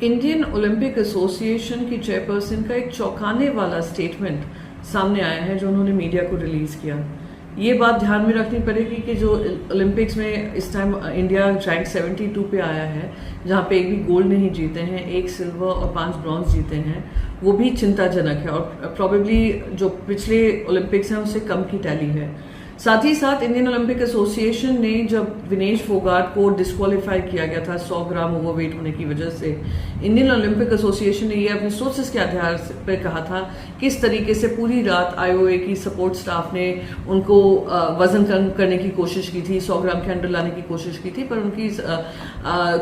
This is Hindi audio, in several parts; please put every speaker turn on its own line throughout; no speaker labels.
इंडियन ओलंपिक एसोसिएशन की चेयरपर्सन का एक चौंकाने वाला स्टेटमेंट सामने आया है जो उन्होंने मीडिया को रिलीज किया। ये बात ध्यान में रखनी पड़ेगी कि जो ओलंपिक्स में इस टाइम इंडिया रैंक 72 पे आया है, जहाँ पे एक भी गोल्ड नहीं जीते हैं, 1 सिल्वर और 5 ब्रॉन्ज जीते हैं, वो भी चिंताजनक है और प्रोबेबली जो पिछले ओलंपिक्स हैं उससे कम की टैली है। साथ ही साथ इंडियन ओलंपिक एसोसिएशन ने जब विनेश फोगाट को डिस्क्वालीफाई किया गया था 100 ग्राम ओवरवेट होने की वजह से, इंडियन ओलंपिक एसोसिएशन ने ये अपने सोर्सेस के आधार पर कहा था किस तरीके से पूरी रात आईओए की सपोर्ट स्टाफ ने उनको वजन कम करने की कोशिश की थी, 100 ग्राम के अंडर लाने की कोशिश की थी, पर उनकी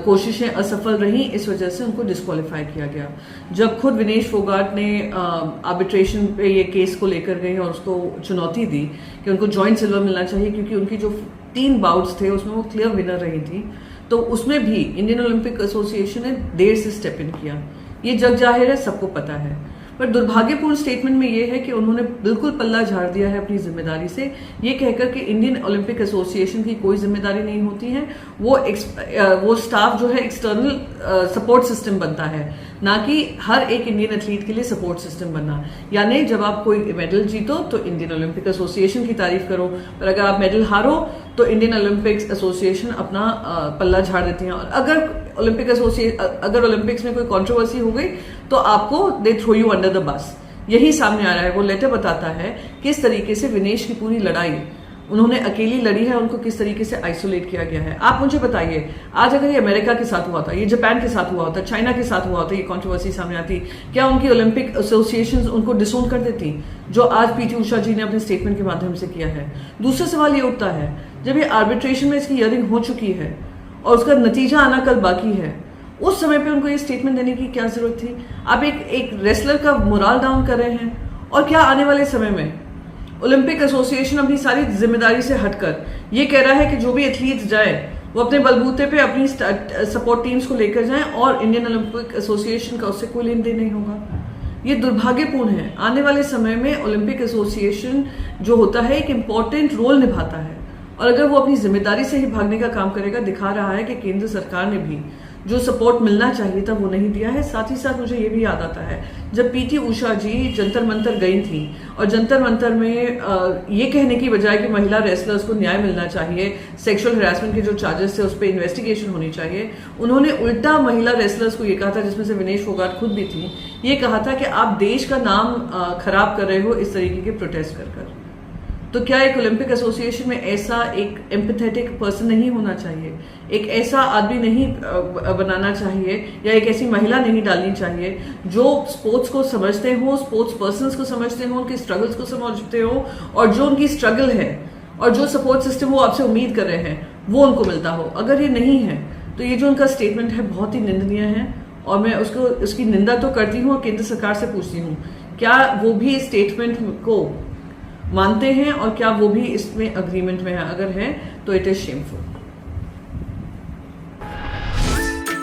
कोशिशें असफल रहीं, इस वजह से उनको डिस्क्वालीफाई किया गया। जब खुद विनेश फोगाट ने आर्बिट्रेशन पे ये केस को लेकर गए और उसको चुनौती दी कि उनको जॉइंट सिल्वर मिलना चाहिए क्योंकि उनकी जो 3 बाउट्स थे उसमें वो क्लियर विनर रही थी, तो उसमें भी इंडियन ओलंपिक एसोसिएशन ने देर से स्टेप इन किया। ये जग जाहिर है, सबको पता है, पर दुर्भाग्यपूर्ण स्टेटमेंट में ये है कि उन्होंने बिल्कुल पल्ला झाड़ दिया है अपनी जिम्मेदारी से, ये कहकर कि इंडियन ओलंपिक एसोसिएशन की कोई जिम्मेदारी नहीं होती है, वो स्टाफ जो है एक्सटर्नल सपोर्ट सिस्टम बनता है, ना कि हर एक इंडियन एथलीट के लिए सपोर्ट सिस्टम बनना। यानी जब आप कोई मेडल जीतो तो इंडियन ओलंपिक एसोसिएशन की तारीफ करो, पर अगर आप मेडल हारो तो इंडियन ओलंपिक्स एसोसिएशन अपना पल्ला झाड़ देती है। और अगर ओलंपिक्स में कोई कंट्रोवर्सी हो गई तो आपको they throw you under the bus. यही सामने आ रहा है। वो लेटर बताता है किस तरीके से विनेश की पूरी लड़ाई उन्होंने अकेली लड़ी है, उनको किस तरीके से आइसोलेट किया गया है। आप मुझे बताइए, आज अगर ये अमेरिका के साथ हुआ था, ये जापान के साथ हुआ होता, चाइना के साथ हुआ होता, ये कंट्रोवर्सी सामने आती, क्या उनकी ओलंपिक एसोसिएशंस उनको डिसोन कर देती, जो आज पीटी उषा जी ने अपने स्टेटमेंट के माध्यम से किया है। दूसरा सवाल ये उठता है, जब ये आर्बिट्रेशन में इसकी हियरिंग हो चुकी है और उसका नतीजा आना कल बाकी है, उस समय पे उनको ये स्टेटमेंट देने की क्या जरूरत थी? आप एक रेसलर का मोरल डाउन कर रहे हैं। और क्या आने वाले समय में ओलंपिक एसोसिएशन अपनी सारी जिम्मेदारी से हटकर ये कह रहा है कि जो भी एथलीट्स जाए वो अपने बलबूते पे अपनी सपोर्ट टीम्स को लेकर जाएं और इंडियन ओलंपिक एसोसिएशन का उससे कोई लेन देन नहीं होगा? ये दुर्भाग्यपूर्ण है। आने वाले समय में ओलंपिक एसोसिएशन जो होता है एक इम्पॉर्टेंट रोल निभाता है, और अगर वो अपनी जिम्मेदारी से ही भागने का काम करेगा, दिखा रहा है कि केंद्र सरकार ने भी जो सपोर्ट मिलना चाहिए था वो नहीं दिया है। साथ ही साथ मुझे ये भी याद आता है, जब पीटी उषा जी जंतर मंतर गई थी और जंतर मंतर में ये कहने की बजाय कि महिला रेसलर्स को न्याय मिलना चाहिए, सेक्सुअल हरासमेंट के जो चार्जेस थे उस पर इन्वेस्टिगेशन होनी चाहिए, उन्होंने उल्टा महिला रेसलर्स को ये कहा था, जिसमें से विनेश फोगाट खुद भी थी, ये कहा था कि आप देश का नाम खराब कर रहे हो इस तरीके के प्रोटेस्ट कर। तो क्या एक ओलंपिक एसोसिएशन में ऐसा एक एम्पैथेटिक पर्सन नहीं होना चाहिए, एक ऐसा आदमी नहीं बनाना चाहिए, या एक ऐसी महिला नहीं डालनी चाहिए जो स्पोर्ट्स को समझते हो, स्पोर्ट्स पर्सन्स को समझते हो, उनके स्ट्रगल्स को समझते हो, और जो उनकी स्ट्रगल है और जो सपोर्ट सिस्टम वो आपसे उम्मीद कर रहे हैं वो उनको मिलता हो। अगर ये नहीं है तो ये जो उनका स्टेटमेंट है बहुत ही निंदनीय है, और मैं उसकी निंदा तो करती हूँ और केंद्र सरकार से पूछती हूँ, क्या वो भी इस स्टेटमेंट को मानते हैं और क्या वो भी इसमें अग्रीमेंट में है? अगर है तो it is shameful.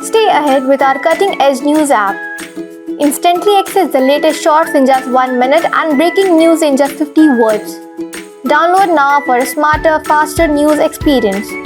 Stay ahead with our cutting-edge news app. Instantly access the latest shorts in just 1 minute and breaking news in just 50 words. Download now for a smarter, faster news experience.